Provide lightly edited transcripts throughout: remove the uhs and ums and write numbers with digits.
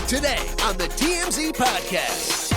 Today on the TMZ Podcast.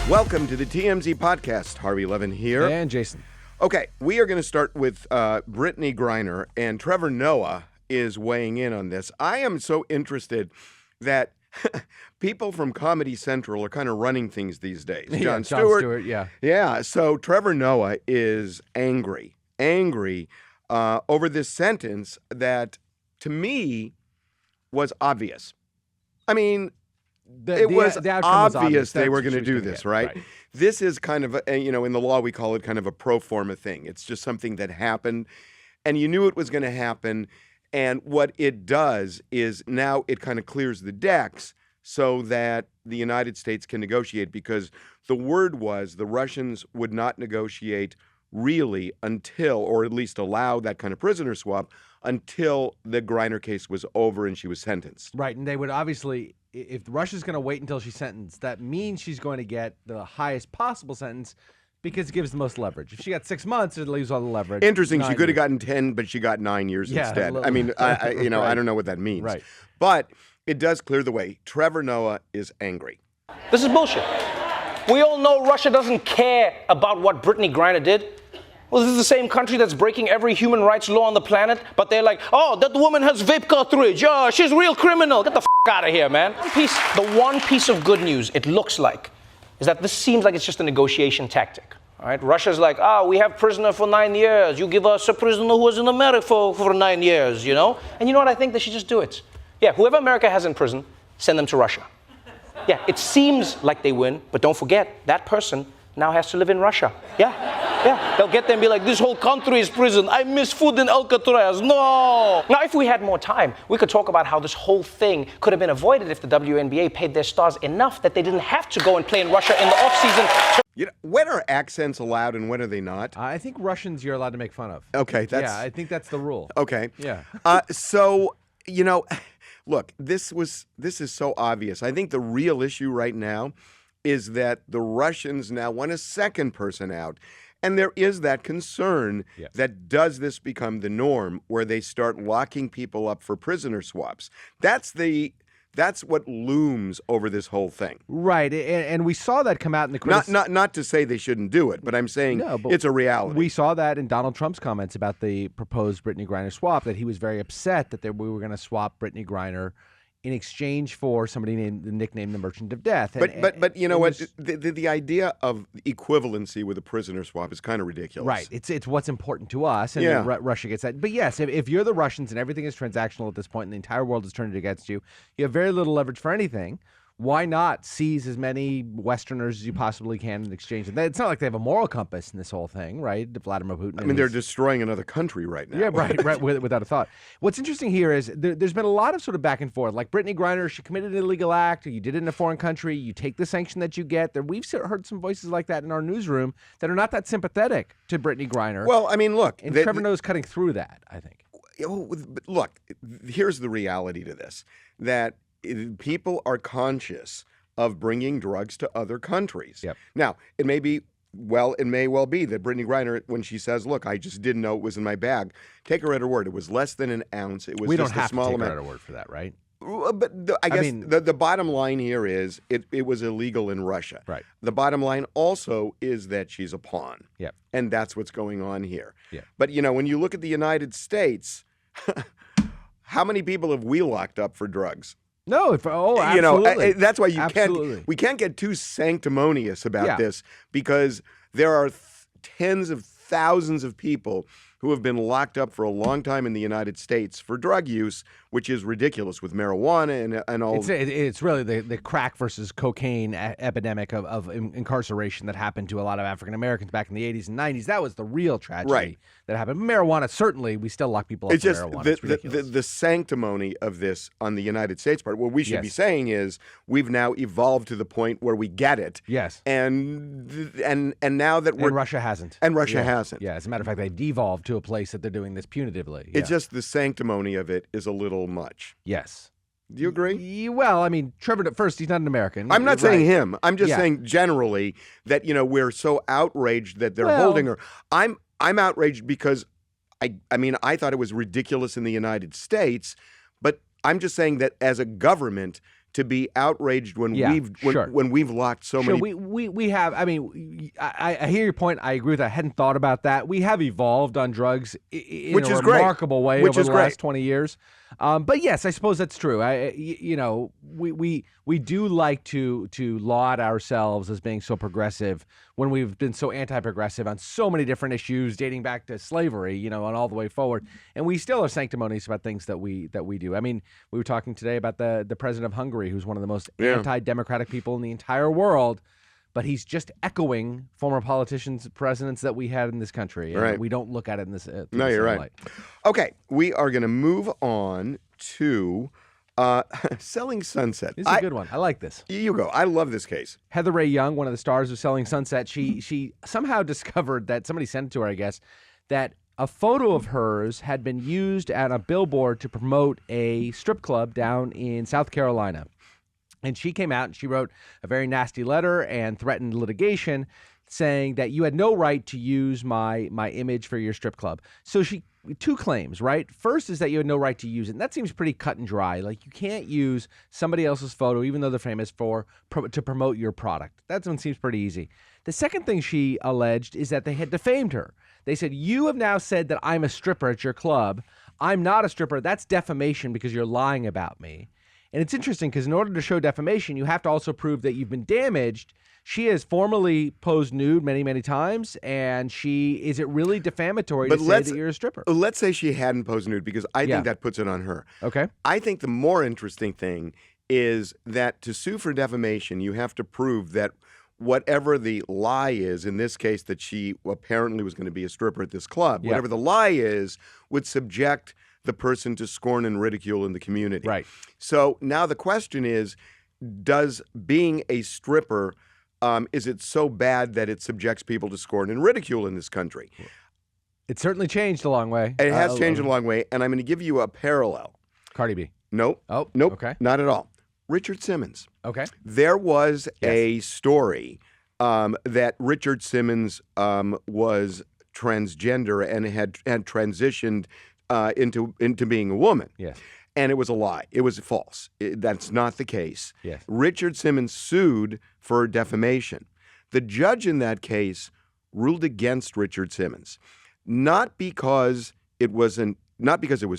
Welcome to the TMZ Podcast. Harvey Levin here. And Jason. Okay, we are going to start with Brittney Griner, and Trevor Noah is weighing in on this. I am so interested that people from Comedy Central are kind of running things these days. Jon Stewart, yeah. Yeah, so Trevor Noah is angry over this sentence that, to me, was obvious. I mean, it was obvious they were going to do this, right? This is kind of, in the law we call it kind of a pro forma thing. It's just something that happened, and you knew it was going to happen. And what it does is now it kind of clears the decks so that the United States can negotiate, because the word was the Russians would not negotiate really until, or at least allow that kind of prisoner swap until the Griner case was over and she was sentenced. Right, and they would obviously, if Russia's going to wait until she's sentenced, that means she's going to get the highest possible sentence because it gives the most leverage. If she got 6 months, it leaves all the leverage. Interesting, she could have gotten 10, but she got 9 years instead. I mean, I don't know what that means. Right. But it does clear the way. Trevor Noah is angry. This is bullshit. We all know Russia doesn't care about what Brittney Griner did. Well, this is the same country that's breaking every human rights law on the planet, but they're like, oh, that woman has vape cartridge. Oh, she's a real criminal. Get the out of here, man. The one piece of good news, it looks like, is that this seems like it's just a negotiation tactic. All right? Russia's like, we have prisoner for 9 years. You give us a prisoner who was in America for 9 years, you know? And you know what? I think they should just do it. Yeah, whoever America has in prison, send them to Russia. Yeah, it seems like they win, but don't forget, that person now has to live in Russia. Yeah, they'll get there and be like, this whole country is prison. I miss food in Alcatraz. No. Now, if we had more time, we could talk about how this whole thing could have been avoided if the WNBA paid their stars enough that they didn't have to go and play in Russia in the offseason. You know, when are accents allowed and when are they not? I think Russians you're allowed to make fun of. Okay, I think that's the rule. Okay. Yeah. So, look, this is so obvious. I think the real issue right now is that the Russians now want a second person out. And there is that concern that does this become the norm where they start locking people up for prisoner swaps? That's what looms over this whole thing. Right, and we saw that come out in the not to say they shouldn't do it, but I'm saying it's a reality. We saw that in Donald Trump's comments about the proposed Brittney Griner swap, that he was very upset that we were going to swap Brittney Griner in exchange for somebody nicknamed the Merchant of Death. But you know what? The idea of equivalency with a prisoner swap is kind of ridiculous. Right. It's what's important to us, and Russia gets that. But yes, if you're the Russians and everything is transactional at this point and the entire world is turned against you, you have very little leverage for anything. Why not seize as many Westerners as you possibly can in exchange? And it's not like they have a moral compass in this whole thing, right? Vladimir Putin. I mean, they're destroying another country right now. Yeah, right, without a thought. What's interesting here is there's been a lot of sort of back and forth. Like Brittney Griner, she committed an illegal act, or you did it in a foreign country, you take the sanction that you get. We've heard some voices like that in our newsroom that are not that sympathetic to Brittney Griner. Well, I mean, look. And Trevor Noah's cutting through that, I think. Look, here's the reality to this, that people are conscious of bringing drugs to other countries. Yep. Now, it may well be that Brittney Griner, when she says, look, I just didn't know it was in my bag, take her at her word. It was less than an ounce. It was we just don't have a small to take amount. her at her word for that, right? But I guess the bottom line here is it was illegal in Russia. Right. The bottom line also is that she's a pawn. Yep. And that's what's going on here. Yeah. But, when you look at the United States, how many people have we locked up for drugs? No, absolutely. That's why we can't get too sanctimonious about this, because there are tens of thousands of people who have been locked up for a long time in the United States for drug use, which is ridiculous with marijuana and all. It's really the crack versus cocaine epidemic of incarceration that happened to a lot of African Americans back in the 80s and 90s. That was the real tragedy that happened. Marijuana, certainly, we still lock people up for marijuana. It's ridiculous. The sanctimony of this on the United States part, what we should be saying is we've now evolved to the point where we get it. Yes. And now that we're... And Russia hasn't. And Russia hasn't. Yeah, as a matter of fact, they've devolved to a place that they're doing this punitively. It's just the sanctimony of it is a little much. Yes. Do you agree? Well, I mean, Trevor, first, he's not an American. I'm not saying him. I'm just saying generally that, we're so outraged that they're holding her. I'm outraged because, I thought it was ridiculous in the United States, but I'm just saying that as a government to be outraged when sure. when we've locked so many. We have. I mean, I hear your point. I agree with that. I hadn't thought about that. We have evolved on drugs in Which a is great. remarkable way Which over is the great. last 20 years. But yes, I suppose that's true. We do like to laud ourselves as being so progressive when we've been so anti-progressive on so many different issues dating back to slavery, and all the way forward. And we still are sanctimonious about things that we do. I mean, we were talking today about the president of Hungary, who's one of the most anti-democratic people in the entire world. But he's just echoing former politicians, presidents that we had in this country. And right. We don't look at it in this No, you're right. light. Okay, we are going to move on to Selling Sunset. This is a good one. I like this. You go. I love this case. Heather Rae Young, one of the stars of Selling Sunset, she somehow discovered that, somebody sent it to her, I guess, that a photo of hers had been used at a billboard to promote a strip club down in South Carolina. And she came out and she wrote a very nasty letter and threatened litigation, saying that you had no right to use my image for your strip club. So two claims, right? First is that you had no right to use it. And that seems pretty cut and dry. Like, you can't use somebody else's photo, even though they're famous, to promote your product. That one seems pretty easy. The second thing she alleged is that they had defamed her. They said, you have now said that I'm a stripper at your club. I'm not a stripper. That's defamation because you're lying about me. And it's interesting because in order to show defamation, you have to also prove that you've been damaged. She has formally posed nude many, many times, and is it really defamatory to say that you're a stripper? Let's say she hadn't posed nude, because I think that puts it on her. Okay. I think the more interesting thing is that to sue for defamation, you have to prove that whatever the lie is, in this case that she apparently was going to be a stripper at this club, whatever the lie is, would subject the person to scorn and ridicule in the community. Right. So now the question is, does being a stripper, is it so bad that it subjects people to scorn and ridicule in this country? It's certainly changed a long way. It has changed a long way, and I'm going to give you a parallel. Cardi B. Nope. Oh, nope. Okay. Not at all. Richard Simmons. Okay. There was a story that Richard Simmons was transgender and had transitioned into being a woman. Yes. And it was a lie. It was false. That's not the case. Yes. Richard Simmons sued for defamation. The judge in that case ruled against Richard Simmons, not because it was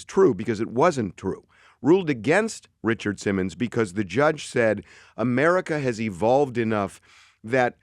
true, because it wasn't true. Ruled against Richard Simmons because the judge said America has evolved enough that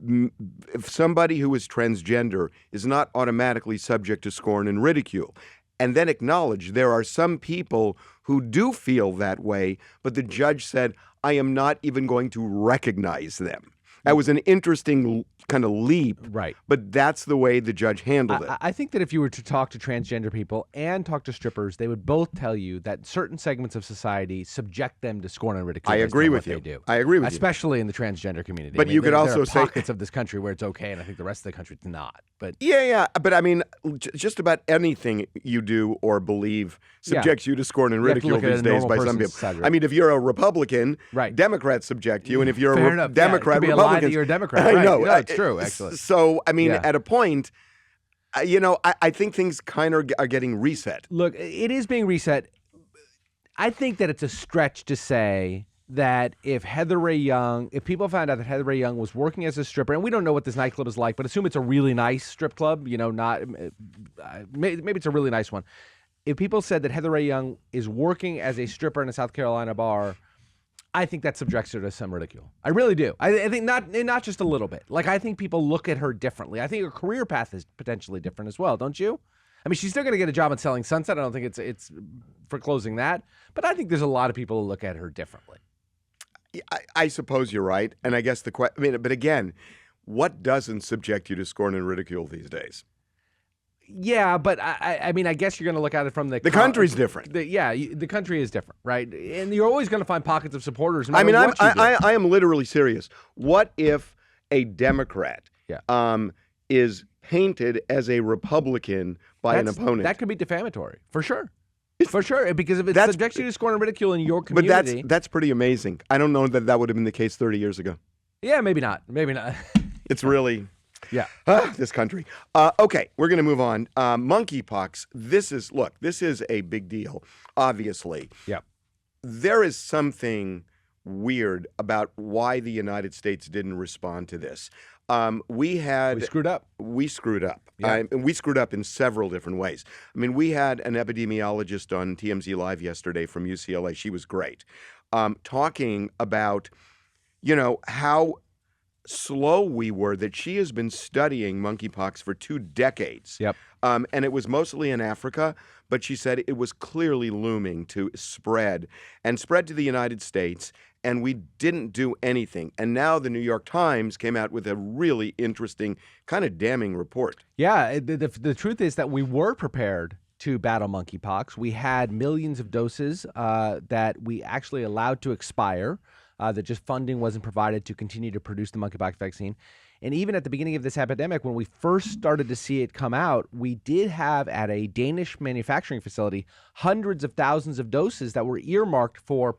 if somebody who is transgender is not automatically subject to scorn and ridicule. And then acknowledge there are some people who do feel that way, but the judge said, I am not even going to recognize them. That was an interesting kind of leap, right? But that's the way the judge handled it. I think that if you were to talk to transgender people and talk to strippers, they would both tell you that certain segments of society subject them to scorn and ridicule. I agree with you. They do. I agree with you. Especially in the transgender community. But you could also there are say pockets of this country where it's okay, and I think the rest of the country is not. But yeah. But I mean, just about anything you do or believe subjects you to scorn and ridicule these days by some people. Society, right? I mean, if you're a Republican, right, Democrats subject you, and if you're a Democrat, Democrat, it could be Republicans, a lie that you're a Democrat. I right. know. No, it's true, actually. So, I mean, at a point, I think things kind of are getting reset. Look, it is being reset. I think that it's a stretch to say that if people found out that Heather Rae Young was working as a stripper, and we don't know what this nightclub is like, but assume it's a really nice strip club, not maybe it's a really nice one. If people said that Heather Rae Young is working as a stripper in a South Carolina bar, I think that subjects her to some ridicule. I really do. I think not just a little bit. Like, I think people look at her differently. I think her career path is potentially different as well, don't you? I mean, she's still going to get a job at Selling Sunset. I don't think it's foreclosing that. But I think there's a lot of people who look at her differently. I suppose you're right. And I guess but again, what doesn't subject you to scorn and ridicule these days? Yeah, but I mean, I guess you're going to look at it from the country's different. The country is different, right? And you're always going to find pockets of supporters. No I mean, matter what you do. I am literally serious. What if a Democrat is painted as a Republican by an opponent? That could be defamatory, for sure. For sure, because if it subjects you to scorn and ridicule in your community. But that's pretty amazing. I don't know that would have been the case 30 years ago. Yeah, maybe not. Maybe not. It's really... Yeah. This country. Okay, we're going to move on. Monkeypox. This is a big deal, obviously. Yeah. There is something weird about why the United States didn't respond to this. We screwed up. We screwed up. Yeah. And we screwed up in several different ways. I mean, we had an epidemiologist on TMZ Live yesterday from UCLA. She was great, talking about, how slow we were, that she has been studying monkeypox for 2 decades. Yep. And it was mostly in Africa, but she said it was clearly looming to spread to the United States, and we didn't do anything. And now the New York Times came out with a really interesting, kind of damning report. Yeah, the truth is that we were prepared to battle monkeypox. We had millions of doses that we actually allowed to expire, that just funding wasn't provided to continue to produce the monkeypox vaccine. And even at the beginning of this epidemic, when we first started to see it come out, we did have at a Danish manufacturing facility hundreds of thousands of doses that were earmarked for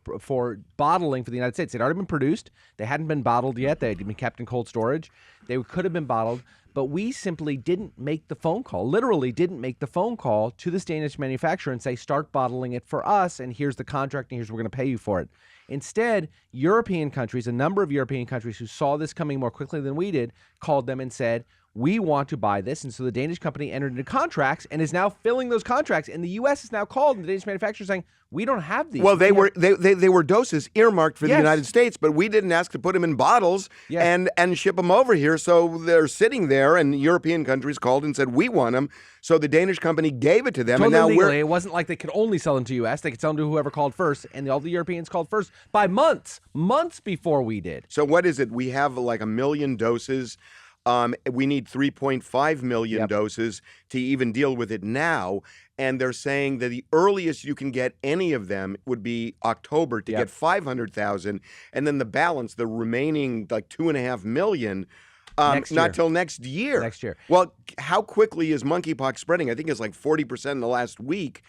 bottling for the United States. They'd already been produced. They hadn't been bottled yet. They had been kept in cold storage. They could have been bottled, but we simply didn't make the phone call, literally didn't make the phone call to this Danish manufacturer and say, start bottling it for us, and here's the contract, and here's what we're going to pay you for it. Instead, European countries, a number of European countries who saw this coming more quickly than we did, called them and said, we want to buy this. And so the Danish company entered into contracts and is now filling those contracts. And the U.S. is now called, and the Danish manufacturer saying, we don't have these. Well, they were doses earmarked for the Yes. United States, but we didn't ask to put them in bottles Yes. and ship them over here. So they're sitting there, and European countries called and said, we want them. So the Danish company gave it to them. Totally and now legally. It wasn't like they could only sell them to U.S. They could sell them to whoever called first, and all the Europeans called first by months before we did. So what is it? We have like 1 million doses. We need 3.5 million doses to even deal with it now. And they're saying that the earliest you can get any of them would be October to get 500,000. And then the balance, the remaining like 2.5 million, not till next year. Next year. Well, how quickly is monkeypox spreading? I think it's like 40% in the last week.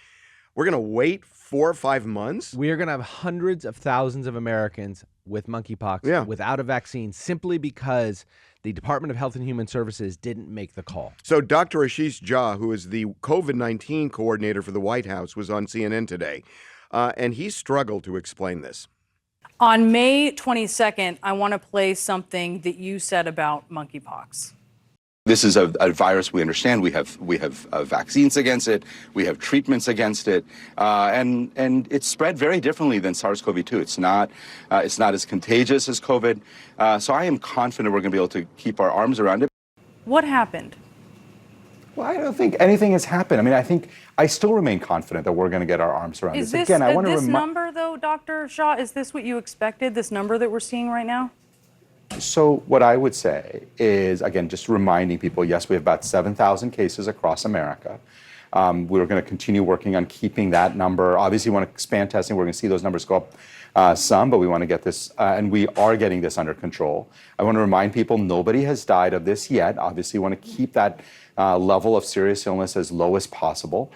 We're going to wait 4 or 5 months? We are going to have hundreds of thousands of Americans with monkeypox without a vaccine simply because the Department of Health and Human Services didn't make the call. So Dr. Ashish Jha, who is the COVID-19 coordinator for the White House, was on CNN today, and he struggled to explain this. On May 22nd, I want to play something that you said about monkeypox. This is a virus we understand. We have vaccines against it. We have treatments against it, and it's spread very differently than SARS-CoV-2. It's not as contagious as COVID. So I am confident we're going to be able to keep our arms around it. What happened? Well, I don't think anything has happened. I mean, I still remain confident that we're going to get our arms around Is this. this Again, I want to this number, though, Dr. Shah, is this what you expected, this number that we're seeing right now? So what I would say is, again, just reminding people, yes, we have about 7,000 cases across America. We're going to continue working on keeping that number. Obviously, we want to expand testing. We're going to see those numbers go up some, but we want to get this, and we are getting this under control. I want to remind people nobody has died of this yet. Obviously, we want to keep that level of serious illness as low as possible.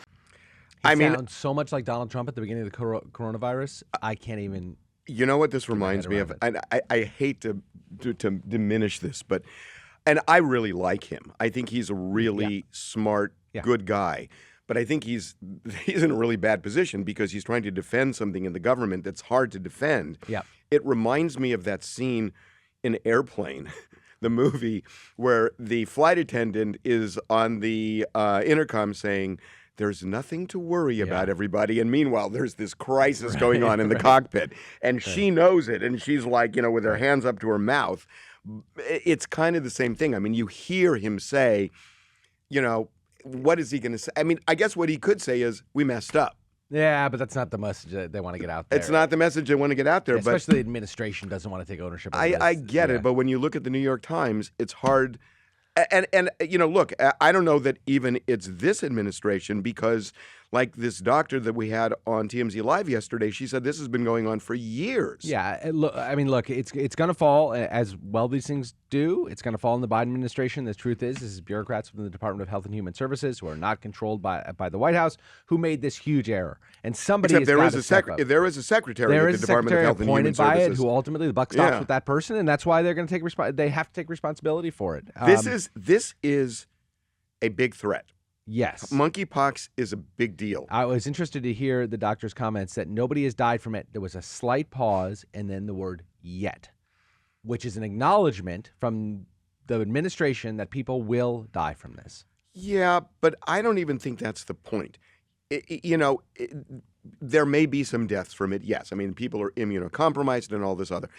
He sounds so much like Donald Trump at the beginning of the coronavirus. I can't even. You know what this reminds me of? And I hate to diminish this, and I really like him. I think he's a really smart, good guy. But I think he's in a really bad position because he's trying to defend something in the government that's hard to defend. Yeah. It reminds me of that scene in Airplane, the movie, where the flight attendant is on the intercom saying, there's nothing to worry about, everybody. And meanwhile, there's this crisis going on in the cockpit. And she knows it. And she's like, with her hands up to her mouth. It's kind of the same thing. I mean, you hear him say, what is he going to say? I mean, I guess what he could say is, we messed up. Yeah, but that's not the message that they want to get out there. It's not the message they want to get out there. Especially but the administration doesn't want to take ownership of this. I get it. But when you look at the New York Times, it's hard. And look, I don't know that even it's this administration because, like this doctor that we had on TMZ Live yesterday, she said this has been going on for years. Yeah, look, it's going to fall as well. These things do. It's going to fall in the Biden administration. The truth is, this is bureaucrats from the Department of Health and Human Services who are not controlled by the White House who made this huge error. And somebody there is a secretary at the Department of Health and Human Services appointed by it who ultimately the buck stops with that person, and that's why they're going to take they have to take responsibility for it. This is a big threat. Yes. Monkeypox is a big deal. I was interested to hear the doctor's comments that nobody has died from it. There was a slight pause and then the word yet, which is an acknowledgement from the administration that people will die from this. Yeah, but I don't even think that's the point. There may be some deaths from it, yes. I mean, people are immunocompromised and all this other.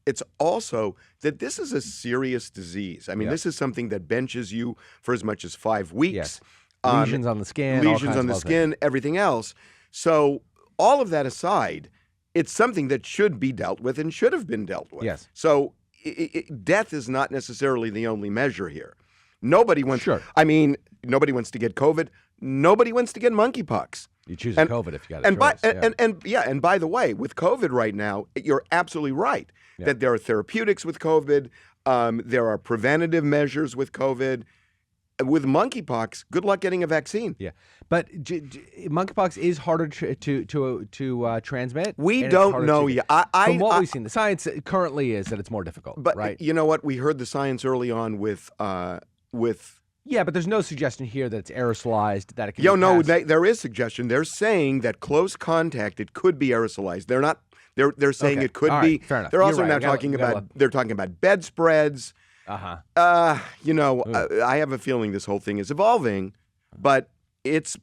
It's also that this is a serious disease. I mean, this is something that benches you for as much as 5 weeks. Yes. Lesions on the skin. Lesions on the skin, everything else. So all of that aside, it's something that should be dealt with and should have been dealt with. Yes. So death is not necessarily the only measure here. Nobody wants. Sure. I mean, nobody wants to get COVID. Nobody wants to get monkeypox. You choose COVID if you got a choice. And by the way, with COVID right now, you're absolutely right that there are therapeutics with COVID. There are preventative measures with COVID. With monkeypox, good luck getting a vaccine. Yeah, but monkeypox is harder to transmit. We don't know yet. From what we've seen, the science currently is that it's more difficult. But right? You know what? We heard the science early on with. Yeah, but there's no suggestion here that it's aerosolized, that it can there is suggestion. They're saying that close contact, it could be aerosolized. They're not. They're saying it could be. Fair enough. They're also You're right. now talking about. They're talking about bedspreads. I have a feeling this whole thing is evolving, but it's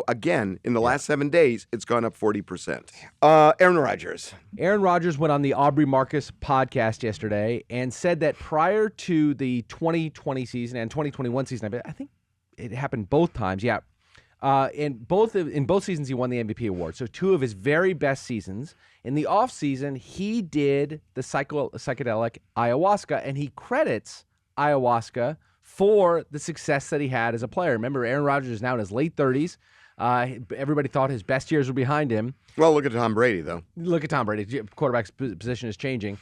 again in the last 7 days, it's gone up 40%. Aaron Rodgers. Aaron Rodgers went on the Aubrey Marcus podcast yesterday and said that prior to the 2020 season and 2021 season, I think it happened both times. Yeah. In both seasons, he won the MVP award. So 2 of his very best seasons. In the off season, he did the psychedelic ayahuasca, and he credits ayahuasca for the success that he had as a player. Remember, Aaron Rodgers is now in his late 30s. Everybody thought his best years were behind him. Well, look at Tom Brady, though. Look at Tom Brady. Quarterback's position is changing.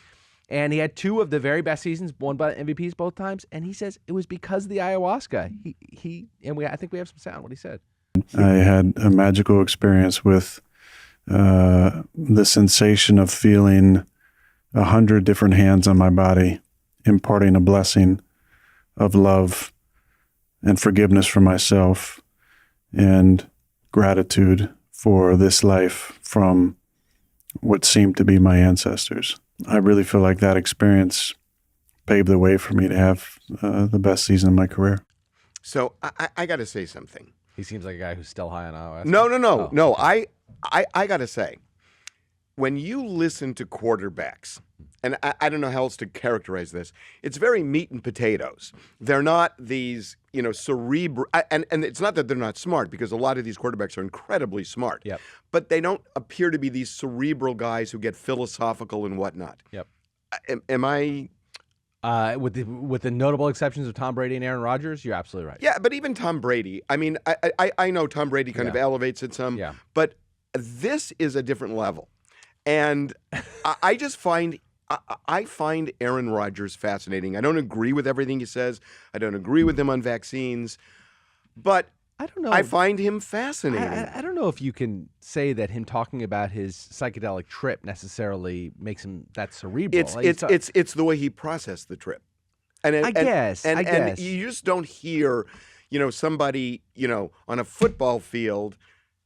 And he had 2 of the very best seasons, won by MVPs both times. And he says it was because of the ayahuasca. I think we have some sound, what he said. I had a magical experience with the sensation of feeling 100 different hands on my body, imparting a blessing of love and forgiveness for myself and gratitude for this life from what seemed to be my ancestors. I really feel like that experience paved the way for me to have the best season of my career. So I got to say something. He seems like a guy who's still high on ayahuasca. No. I got to say, when you listen to quarterbacks, and I don't know how else to characterize this, it's very meat and potatoes. They're not these, cerebral, and it's not that they're not smart, because a lot of these quarterbacks are incredibly smart. Yep. But they don't appear to be these cerebral guys who get philosophical and whatnot. Yep. Am I... With the notable exceptions of Tom Brady and Aaron Rodgers, you're absolutely right. Yeah, but even Tom Brady. I mean, I know Tom Brady kind of elevates it some, but this is a different level. And I just find Aaron Rodgers fascinating. I don't agree with everything he says. I don't agree with him on vaccines, but I don't know. I find him fascinating. I don't know if you can say that him talking about his psychedelic trip necessarily makes him that cerebral. It's the way he processed the trip. And I guess. And you just don't hear, somebody, on a football field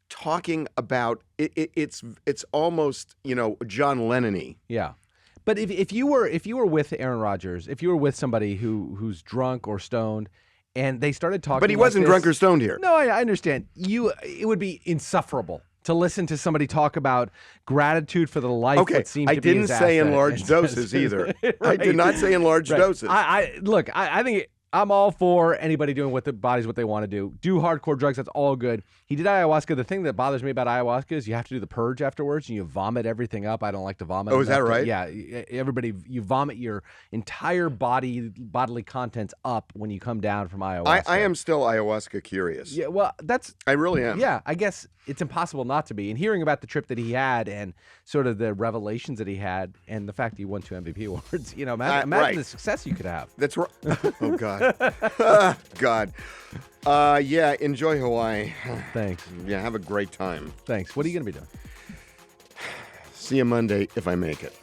talking about it. It's almost, John Lennon-y. Yeah. But if you were with Aaron Rodgers, if you were with somebody who's drunk or stoned, and they started talking, but he wasn't drunk or stoned here. No, I understand. It would be insufferable to listen to somebody talk about gratitude for the life that seemed to be his asset. I didn't say in large doses either. Right. I did not say in large doses. I think I'm all for anybody doing with their bodies what they want to do. Do hardcore drugs, that's all good. He did ayahuasca. The thing that bothers me about ayahuasca is you have to do the purge afterwards and you vomit everything up. I don't like to vomit. Oh, is that right? Yeah. You vomit your entire bodily contents up when you come down from ayahuasca. I am still ayahuasca curious. Yeah, well, I really am. Yeah, I guess it's impossible not to be. And hearing about the trip that he had and sort of the revelations that he had and the fact that he won 2 MVP awards, imagine the success you could have. That's right. Oh, God. God. Enjoy Hawaii. Thanks. Yeah, have a great time. Thanks. What are you going to be doing? See you Monday if I make it.